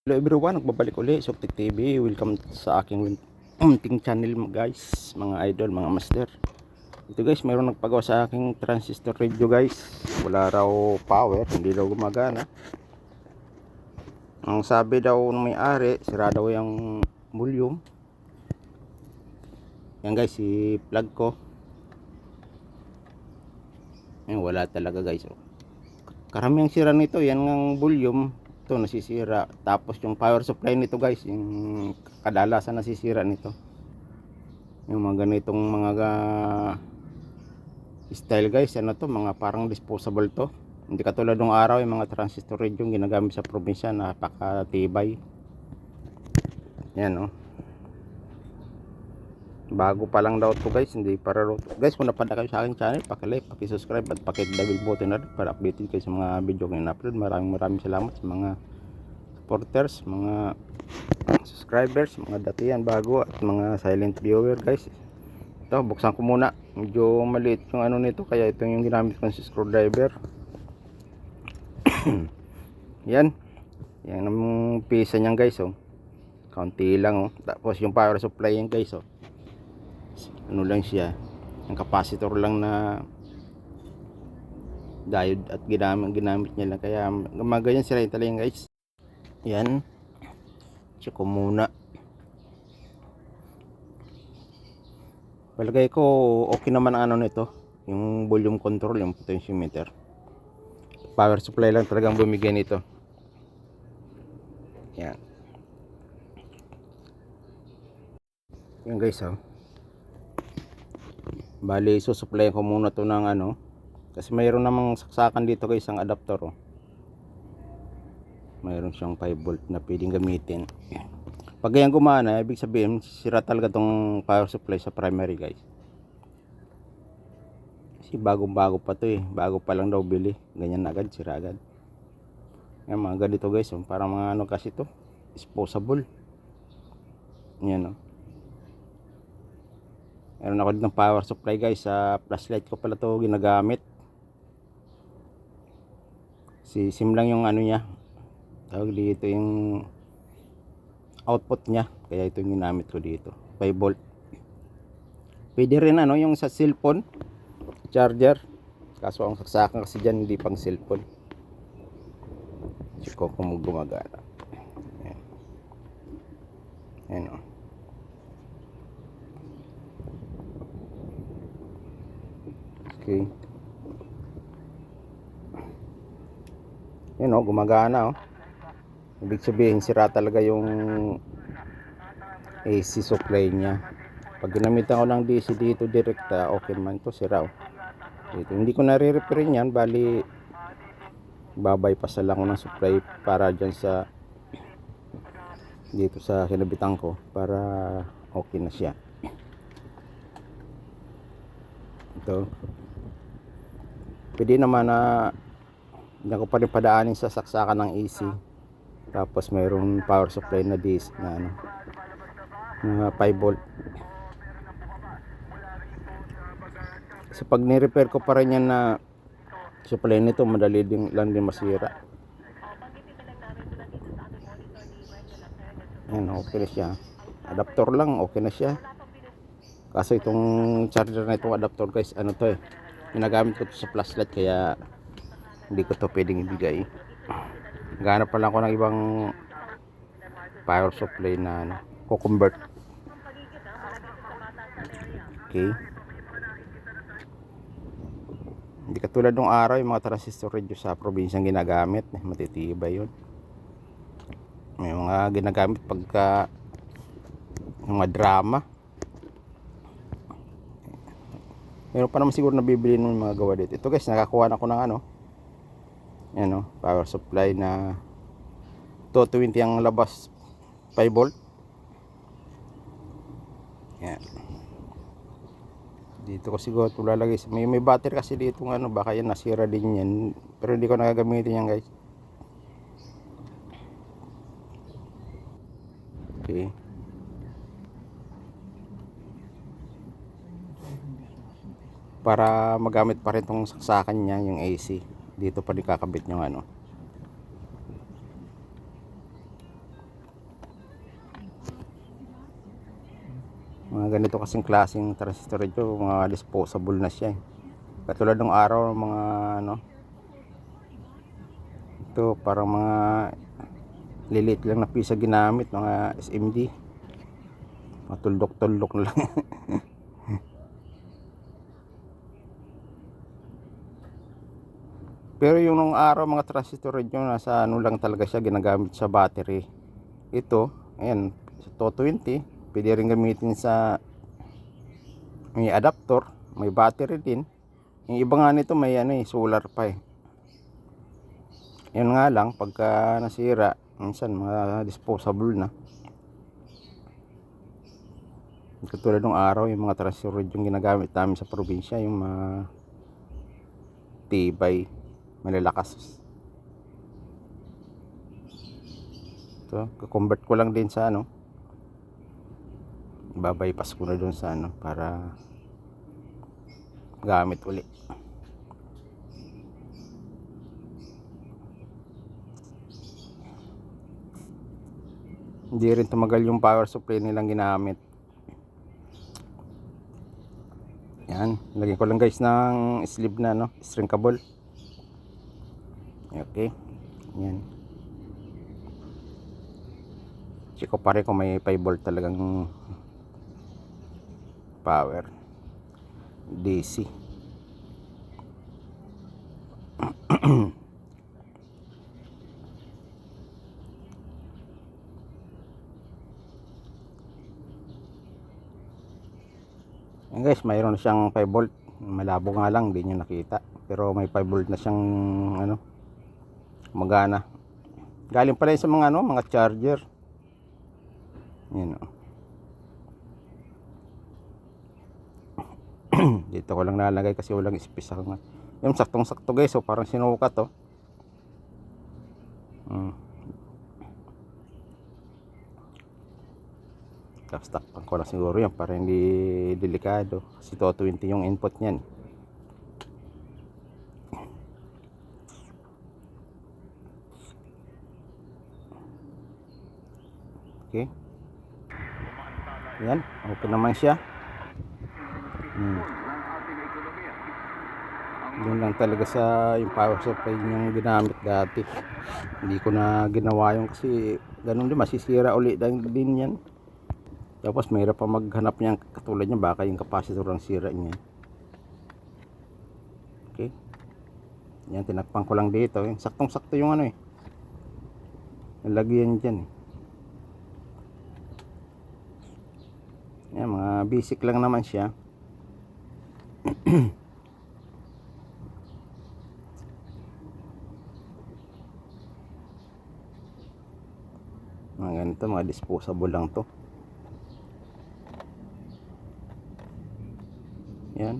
Hello everyone, nagbabalik uli Suktik TV. Welcome sa aking munting channel guys, mga idol, mga master. Ito guys, mayroon nagpagawa sa aking transistor radio guys. Wala raw power, hindi daw gumagana. Ang sabi daw ng may-ari, sira daw yung volume. Yan guys, i-plug ko. Yan, wala talaga guys. Karaming sira nito, yan ang volume. Ito nasisira, tapos yung power supply nito guys, yung kadalasan nasisira nito, yung mga ganitong mga style guys, ano to, mga parang disposable to, hindi katulad ng araw yung mga transistor radio yung ginagamit sa probinsya, napakatibay. Yan oh, bago pa lang daw to guys, hindi para raw guys. Kung napadala kayo sa aking channel, paki-like, paki-subscribe at paki-double button na rin para updated kayo sa mga video ko na upload. Maraming salamat sa mga supporters, mga subscribers, mga datihan bago at mga silent viewer guys. Ito, buksan ko muna, medyo maliit yung ano nito, kaya ito yung ginamit kong screwdriver. Yan ang pisa niyan guys oh, kaunti lang oh. Tapos yung power supply yan guys oh, ano lang siya, yung capacitor lang na diode at ginamit niya lang, kaya gumaganyan sila yung talagang guys. Yan, check ko muna. Palagay ko okay naman ang ano nito, yung volume control, yung potentiometer. Power supply lang talagang bumigay nito. Yan. Yan guys oh. Bali susupply ko muna to ng ano, kasi mayroon namang saksakan dito guys ang adapter oh. Mayroon siyang 5 volt na pwedeng gamitin. Pag ganyan gumana, ibig sabihin sira talaga tong power supply sa primary guys. Kasi bagong-bago pa to eh, bago pa lang daw bili, ganyan agad, sira agad. Yan mga ganito guys, parang mga ano kasi to, disposable. Yan oh. Meron ako dito ng power supply guys, sa flashlight ko pala to ginagamit. Sim lang yung ano niya, tawag dito yung output niya, kaya ito yung ginamit ko dito, 5 volt. Pwede rin ano yung sa cellphone charger, kaso ang saksakan kasi dyan hindi pang cellphone. Check ko kung gumagana. Ayan. Ayan o. Okay. Ayan o, gumagana o. Ibig sabihin sira talaga yung AC supply niya. Pag ginamitan ko ng DC dito direkta, okay naman to, sira o. Dito hindi ko nare-repair yan, bali babypass lang ko ng supply para dyan sa dito sa kinabitan ko, para okay na siya. Ito pwede naman na hindi ko pa rin padaanin sa saksakan ng AC. Tapos mayroong power supply na DC na ano, na 5 volt. So pag ni-repair ko pa rin yan na supply nito, madali lang din masira. Ayan, okay na siya. Adapter lang, okay na siya. Kaso itong charger na itong adapter guys, ano to eh, ginagamit ko to sa flashlight, kaya hindi ko to pwedeng ibigay. Ganap pa lang ako ng ibang power supply na ano, ko-convert. Okay. Hindi katulad nung araw yung mga transistor radio sa probinsyang ginagamit, matitibay yun. May mga ginagamit pagka mga drama. Meron pa naman siguro nabibili ng mga gawa dito. Ito guys, nakakuha na ako ng ano, yan o, power supply na 220 ang labas, 5 volt. Yan. Dito ko siguro ito lalagay. May battery kasi dito ng ano, baka yan nasira din yan. Pero hindi ko nagagamitin yan guys. Okay. Para magamit pa rin tong saksakan niya, yung AC. Dito pa din kakabit yung ano. Mga ganito kasing klaseng transistor ito, mga disposable na siya. Katulad ng araw, mga ano, ito parang mga lilit lang na pisa ginamit, mga SMD. Matuldok-tuldok na lang. Pero yung nung araw mga transistor yun, nasa ano lang talaga siya, ginagamit sa battery. Ito, ayan, sa 220, pwede rin gamitin sa may adapter, may battery din. Yung iba nga nito may ano solar pa eh. Yun nga lang, pagka nasira, minsan mga disposable na. Katulad ng araw, yung mga transistor yung ginagamit namin sa probinsya, yung mga tibay, malalakas. Ito, kakonvert ko lang din sa ano, babypass ko na dun sa ano, para gamit uli. Hindi rin tumagal yung power supply nilang ginamit. Yan, lagyan ko lang guys ng sleeve na no, string cable. Okay. Yan. Check ko pare kung may 5 volt talagang power. DC. Yan guys, mayroon na siyang 5 volt. Malabo nga lang, hindi nyo nakita. Pero may 5 volt na siyang ano, magana. Galing pala sa mga ano, mga charger. Yan o. Dito ko lang nalagay kasi walang space ako nga. Yung saktong sakto guys, so parang sinukat to. Tapos takpan ko lang siguro yan para hindi delikado. Kasi 220 yung input niyan. Okay. Yan, open naman siya. Yun lang talaga sa yung power supply yung ginamit dati. Hindi ko na ginawa yung kasi ganun din, masisira uli din yan. Tapos mayroon pa maghanap niya katulad niya, baka yung capacitor ang sira niya. Okay. Yan, tinakpan ko lang dito. Saktong sakto yung ano eh, nalagyan dyan eh. Yan, mga basic lang naman siya. Mga ganito, mga disposable lang to. Yan.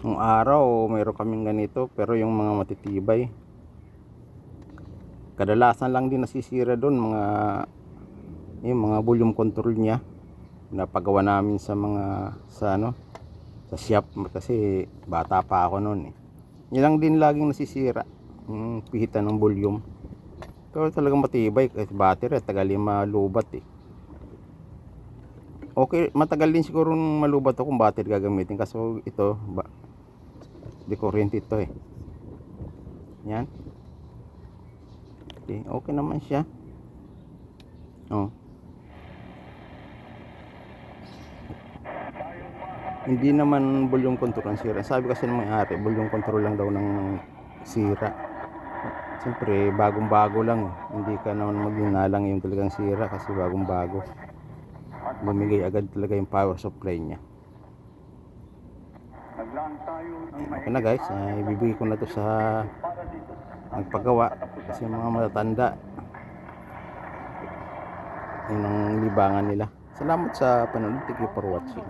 Nung araw mayroon kaming ganito, pero yung mga matitibay, kadalasan lang din nasisira doon yung mga volume control niya. Napagawa namin sa mga sa ano, sa shop kasi bata pa ako noon eh. Yan lang din laging nasisira, yung pihitan ng volume. Pero talagang matibay kasi battery, tagal yung malubat eh. Okay, matagal din siguro malubat to kung battery gagamitin, kasi ito di kuryente ito eh. Yan. Okay, okay naman siya. Oh. Hindi naman volume control ang sira. Sabi kasi ng may-ari, volume control lang daw ng sira. Siyempre, bagong-bago lang. Hindi ka naman maginalang yung talagang sira kasi bagong-bago. Bumigay agad talaga yung power supply niya. Okay na guys, ibibigay ko na to sa nagpagawa kasi mga matatanda. Yun ang libangan nila. Salamat sa panonood. Thank you for watching.